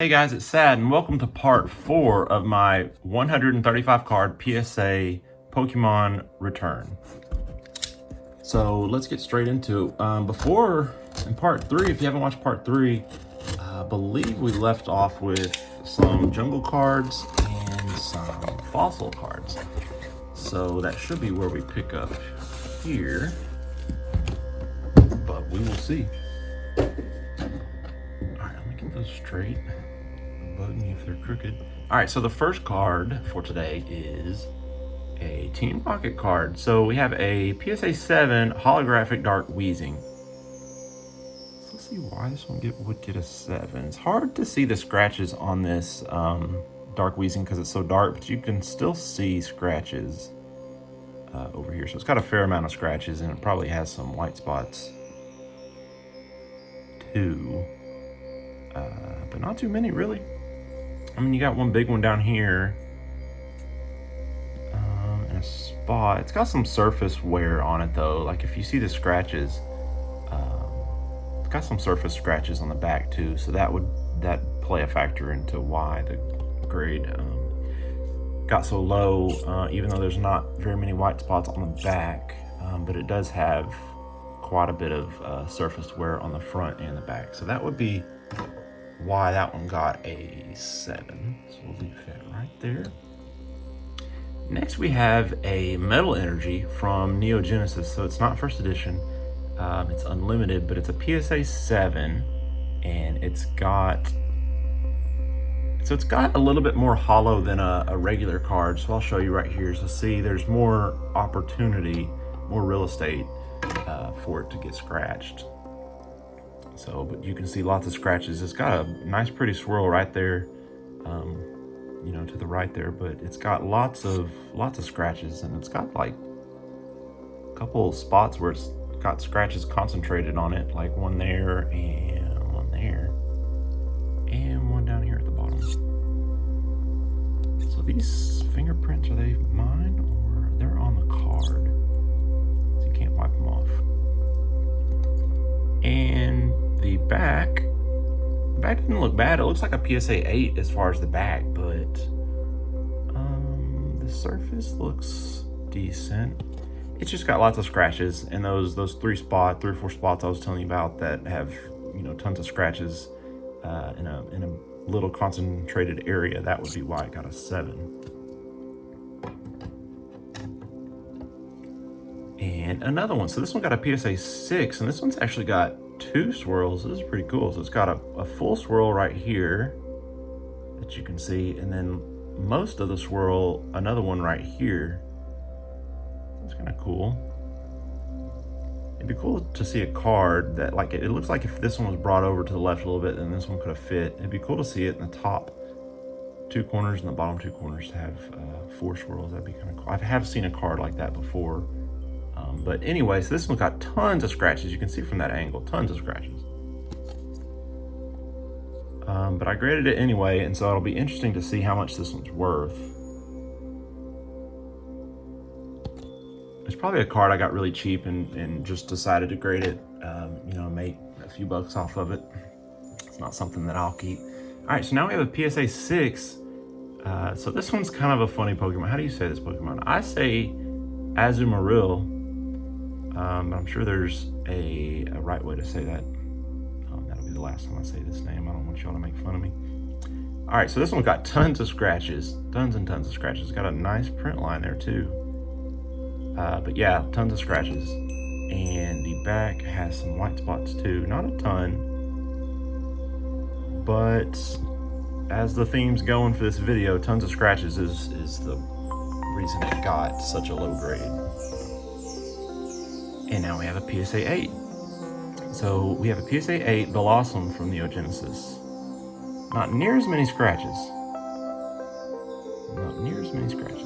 Hey guys, it's Sad, and welcome to part 4 of my 135 card PSA Pokemon return. So let's get straight into it. Before, in part 3, if you haven't watched part 3, I believe we left off with some jungle cards and some fossil cards. So that should be where we pick up here, but we will see. Alright, let me get those straight. Bug me if they're crooked. Alright, so the first card for today is a Team Rocket card. So we have a PSA 7 holographic Dark Weezing. So let's see why this one would get a 7. It's hard to see the scratches on this Dark Weezing because it's so dark, but you can still see scratches over here. So it's got a fair amount of scratches, and it probably has some white spots too. But not too many, really. I mean, you got one big one down here, in a spot. It's got some surface wear on it, though. Like, if you see the scratches, it's got some surface scratches on the back, too. So that play a factor into why the grade got so low, even though there's not very many white spots on the back. But it does have quite a bit of surface wear on the front and the back. So that would be why that one got a 7. So we'll leave that right there. Next we have a Metal Energy from Neo Genesis. So it's not first edition, it's unlimited, but it's a PSA 7, and it's got a little bit more hollow than a regular card. So I'll show you right here. So see, there's more opportunity, more real estate for it to get scratched. So, but you can see lots of scratches. It's got a nice pretty swirl right there, you know, to the right there, but it's got lots of scratches, and it's got like a couple of spots where it's got scratches concentrated on it, like one there and one there and one down here at the bottom. So these fingerprints, are they mine or they're on the card? So you can't wipe them off. And the back didn't look bad. It looks like a PSA 8 as far as the back, but the surface looks decent. It's just got lots of scratches, and those 3 or 4 spots I was telling you about that have, you know, tons of scratches in a little concentrated area. That would be why I got a 7. And another one. So this one got a PSA 6, and this one's actually got 2 swirls. This is pretty cool. So it's got a full swirl right here that you can see, and then most of the swirl, another one right here. It's kind of cool. It'd be cool to see a card that, like, it looks like if this one was brought over to the left a little bit, then this one could have fit. It'd be cool to see it in the top 2 corners and the bottom 2 corners to have 4 swirls. That'd be kind of cool. I have seen a card like that before. But anyway, so this one's got tons of scratches. You can see from that angle, tons of scratches. But I graded it anyway, and so it'll be interesting to see how much this one's worth. It's probably a card I got really cheap and just decided to grade it, you know, make a few bucks off of it. It's not something that I'll keep. All right, so now we have a PSA 6. So this one's kind of a funny Pokemon. How do you say this Pokemon? I say Azumarill. I'm sure there's a right way to say that. That'll be the last time I say this name. I don't want y'all to make fun of me. All right, so this one got tons of scratches, tons and tons of scratches. It's got a nice print line there too. But yeah, tons of scratches. And the back has some white spots too. Not a ton, but as the theme's going for this video, tons of scratches is the reason it got such a low grade. And now we have a PSA 8. So we have a PSA 8 Blossom from Neo Genesis. Not near as many scratches. Not near as many scratches.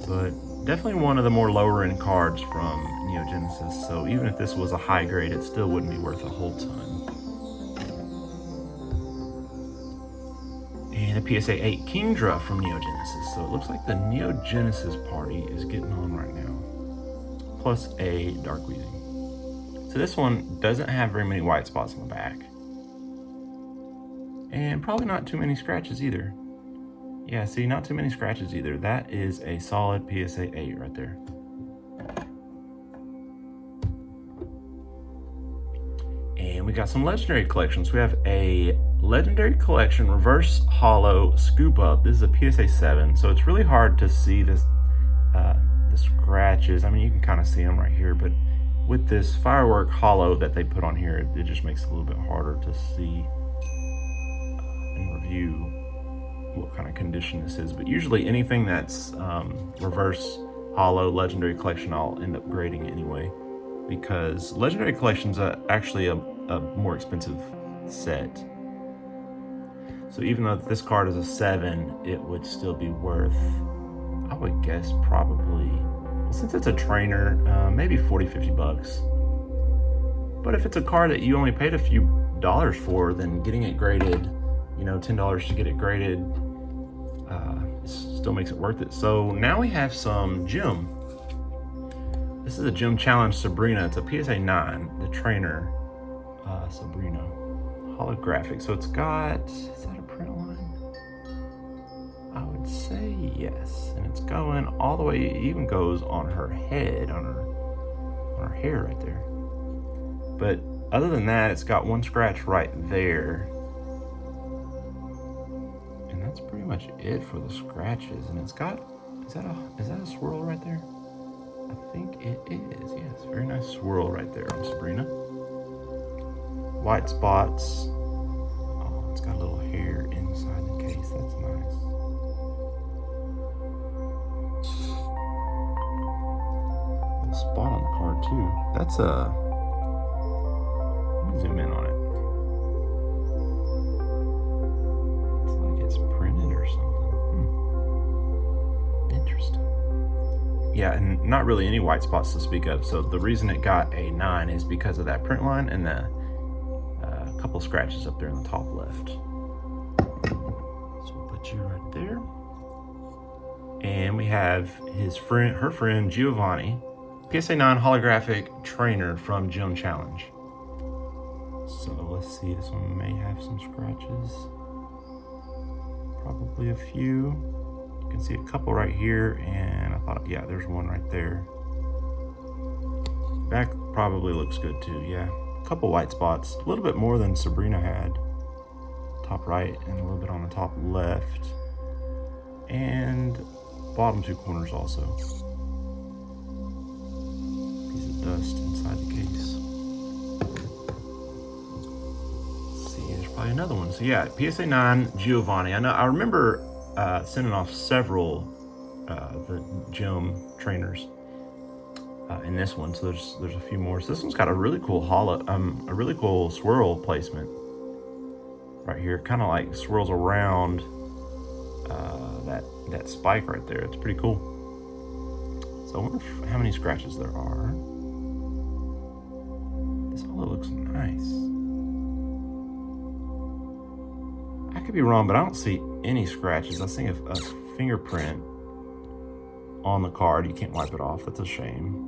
But definitely one of the more lower end cards from Neo Genesis. So even if this was a high grade, it still wouldn't be worth a whole ton. And a PSA 8 Kingdra from Neo Genesis. So it looks like the Neo Genesis party is getting on right now. Plus a Dark Weezing. So this one doesn't have very many white spots on the back. And probably not too many scratches either. Yeah, see, not too many scratches either. That is a solid PSA 8 right there. And we got some legendary collections. We have a legendary collection reverse hollow scoop up. This is a PSA 7, so it's really hard to see this the scratches. I mean, you can kind of see them right here, but with this firework hollow that they put on here, it just makes it a little bit harder to see and review what kind of condition this is. But usually anything that's reverse hollow legendary collection, I'll end up grading anyway, because legendary collection's actually a more expensive set. So even though this card is a 7, it would still be worth, I would guess, probably, since it's a trainer, maybe 40-50 bucks. But if it's a card that you only paid a few dollars for, then getting it graded, you know, $10 to get it graded, still makes it worth it. So now we have some gym. This is a Gym Challenge Sabrina. It's a PSA 9, the trainer Sabrina holographic. So it's got, is that a print line? I would say yes. And it's going all the way, it even goes on her head, on her hair right there. But other than that, it's got one scratch right there. And that's pretty much it for the scratches. And it's got, is that a swirl right there? I think it is, yes. Very nice swirl right there on Sabrina. White spots. Oh, it's got a little hair inside the case. That's nice. Little spot on the card too. That's a, let me zoom in on it. It's like it's printed or something. Interesting. Yeah, and not really any white spots to speak of. So the reason it got a 9 is because of that print line and the couple scratches up there in the top left. So we'll put you right there. And we have her friend Giovanni, PSA 9 holographic trainer from Gym Challenge. So let's see, this one may have some scratches. Probably a few. You can see a couple right here, and I thought, yeah, there's one right there. Back probably looks good too, yeah. A couple white spots, a little bit more than Sabrina had. Top right and a little bit on the top left. And bottom 2 corners also. Piece of dust inside the case. Let's see, there's probably another one. So yeah, PSA 9 Giovanni. I remember sending off several the gym trainers in this one, so there's a few more. So this one's got a really cool a really cool swirl placement right here. It kind of like swirls around that spike right there. It's pretty cool. So I wonder how many scratches there are. This hollow looks nice. I could be wrong, but I don't see any scratches. I see a fingerprint on the card. You can't wipe it off. That's a shame.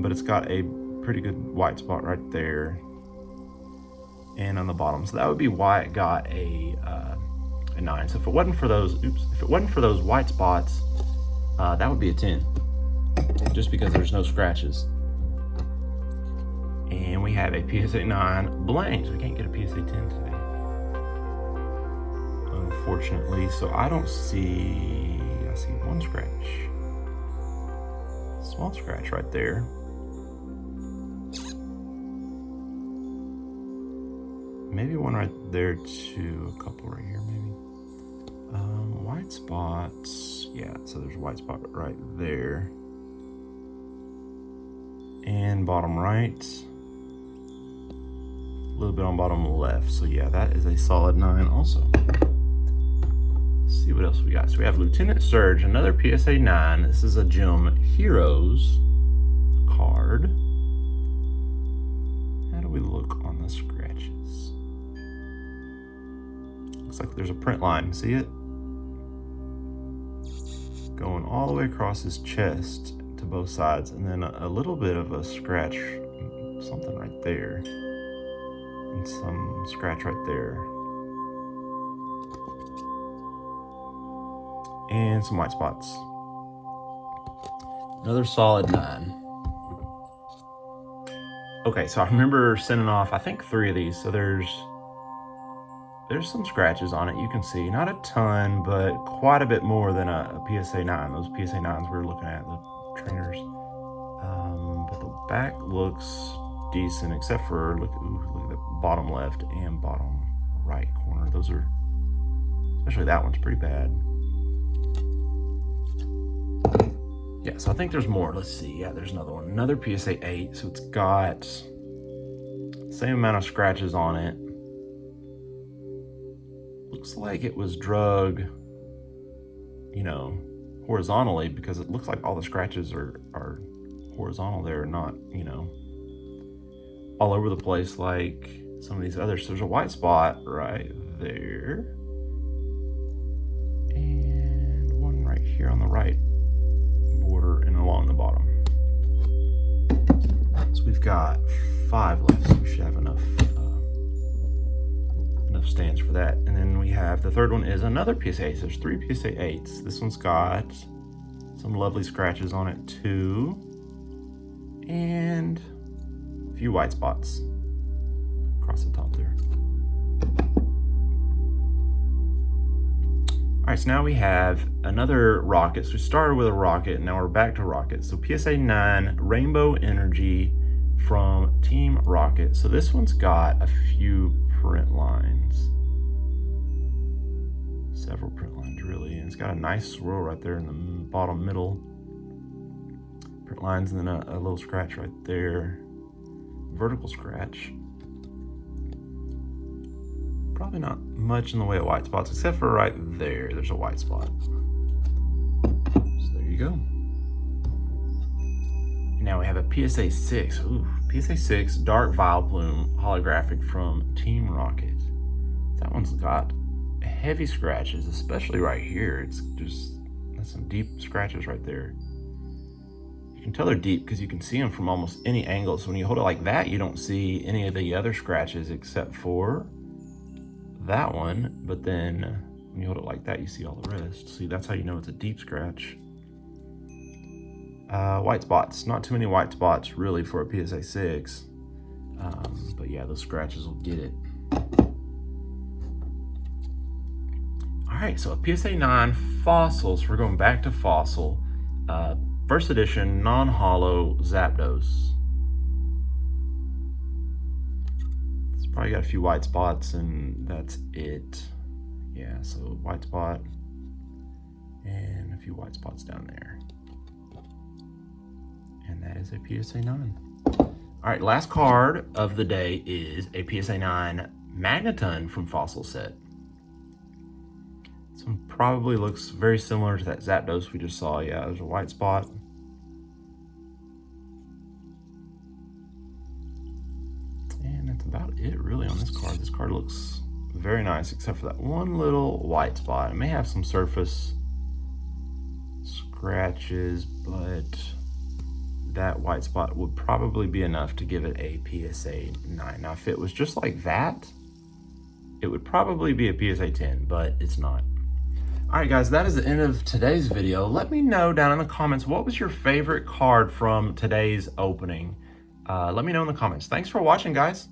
But it's got a pretty good white spot right there and on the bottom. So that would be why it got a 9. So if it wasn't for those white spots, that would be a 10, just because there's no scratches. And we have a PSA 9 blanks. We can't get a PSA 10 today, unfortunately. So I see one scratch. Small scratch right there. Maybe one right there too. A couple right here maybe. White spots. Yeah, so there's a white spot right there. And bottom right. A little bit on bottom left. So yeah, that is a solid 9 also. Let's see what else we got. So we have Lieutenant Surge, another PSA 9. This is a Gym Heroes card. How do we look on the scratches? Looks like there's a print line. See it? Going all the way across his chest to both sides, and then a little bit of a scratch, something right there, and some scratch right there, and some white spots. Another solid 9. Okay, so I remember sending off, I think 3 of these. So there's some scratches on it. You can see, not a ton, but quite a bit more than a PSA 9. Those PSA 9s we were looking at, the trainers. But the back looks decent, except for, look at the bottom left and bottom right corner. Those are, especially that one's pretty bad. Yeah, so I think there's more. Let's see. Yeah, there's another one. Another PSA 8. So it's got the same amount of scratches on it. Looks like it was drug, horizontally, because it looks like all the scratches are horizontal. They're not, all over the place like some of these others. So there's a white spot right there. And one right here on the right border and along the bottom. So we've got 5 left, so we should have enough stands for that. And then we have the third one is another PSA 8. So there's 3 PSA 8s. This one's got some lovely scratches on it too, and a few white spots across the top there. All right, so now we have another rocket. So we started with a rocket, and now we're back to rocket. So PSA 9 Rainbow Energy from Team Rocket. So this one's got a few print lines, several print lines really, and it's got a nice swirl right there in the bottom middle, print lines, and then a little scratch right there, vertical scratch. Probably not much in the way of white spots, except for right there, there's a white spot. So there you go. And now we have a PSA 6. Ooh, PSA 6 Dark Vial Plume holographic from Team Rocket. That one's got heavy scratches, especially right here. It's just, that's some deep scratches right there. You can tell they're deep because you can see them from almost any angle. So when you hold it like that, you don't see any of the other scratches except for that one. But then when you hold it like that, you see all the rest. See, that's how you know it's a deep scratch. White spots, not too many white spots really for a PSA 6. But yeah, those scratches will get it. All right, so a PSA 9 Fossils. We're going back to Fossil. First edition, non-hollow Zapdos. It's probably got a few white spots and that's it. Yeah, so white spot and a few white spots down there. And that is a PSA 9. All right, last card of the day is a PSA 9 Magneton from Fossil set. This one probably looks very similar to that Zapdos we just saw. Yeah, there's a white spot. And that's about it really on this card. This card looks very nice except for that one little white spot. It may have some surface scratches, but that white spot would probably be enough to give it a PSA 9. Now, if it was just like that, it would probably be a PSA 10, but it's not. All right, guys, that is the end of today's video. Let me know down in the comments, what was your favorite card from today's opening? Let me know in the comments. Thanks for watching, guys.